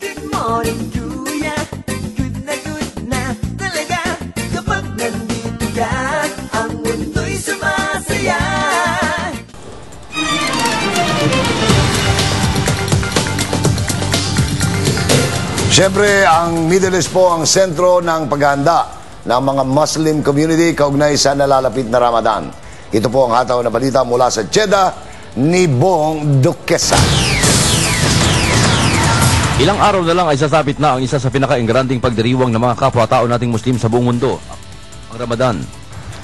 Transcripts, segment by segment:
Good morning, Kuya. Good na talaga kapag nandito ka. Ang mundo'y sumasaya. Siyempre, ang Middle East po ang sentro ng paghahanda ng mga Muslim community kaugnay sa nalalapit na Ramadan. Ito po ang hataw na balita mula sa Jeddah ni Bong Duquesa. Ilang araw na lang ay sasapit na ang isa sa pinaka-ingranding pagdiriwang ng mga kapwa-tao nating Muslim sa buong mundo, ang Ramadan.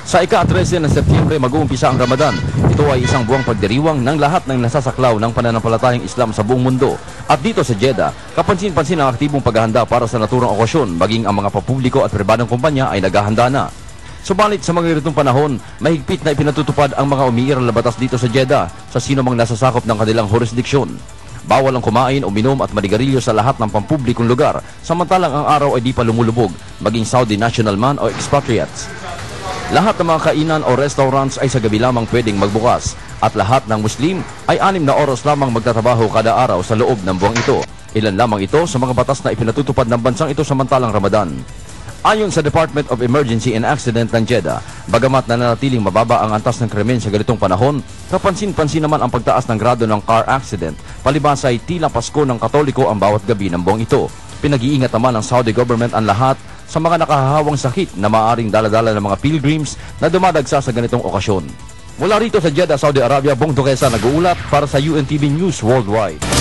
Sa ika-13 ng Setyembre mag-uumpisa ang Ramadan. Ito ay isang buwang pagdiriwang ng lahat ng nasasaklaw ng pananampalatayang Islam sa buong mundo. At dito sa Jeddah, kapansin-pansin ang aktibong paghahanda para sa naturang okasyon, maging ang mga papubliko at pribadong kumpanya ay naghahanda na. Subalit sa mga ganitong panahon, mahigpit na ipinatutupad ang mga umiiral na batas dito sa Jeddah sa sino mang nasasakop ng kanilang jurisdiksyon. Bawal ang kumain, uminom at manigarilyo sa lahat ng pampublikong lugar, samantalang ang araw ay di pa lumulubog, maging Saudi national man o expatriates. Lahat ng mga kainan o restaurants ay sa gabi lamang pwedeng magbukas at lahat ng Muslim ay 6 na oras lamang magtatrabaho kada araw sa loob ng buwang ito. Ilan lamang ito sa mga batas na ipinatutupad ng bansang ito samantalang Ramadan. Ayon sa Department of Emergency and Accident ng Jeddah, bagamat nananatiling mababa ang antas ng krimen sa ganitong panahon, kapansin-pansin naman ang pagtaas ng grado ng car accident, palibhas ay tila Pasko ng Katoliko ang bawat gabi ng buwang ito. Pinag-iingat naman ng Saudi government ang lahat sa mga nakahahawang sakit na maaaring daladala ng mga pilgrims na dumadagsa sa ganitong okasyon. Mula rito sa Jeddah, Saudi Arabia, Bong Duquesa nag-uulat para sa UNTV News Worldwide.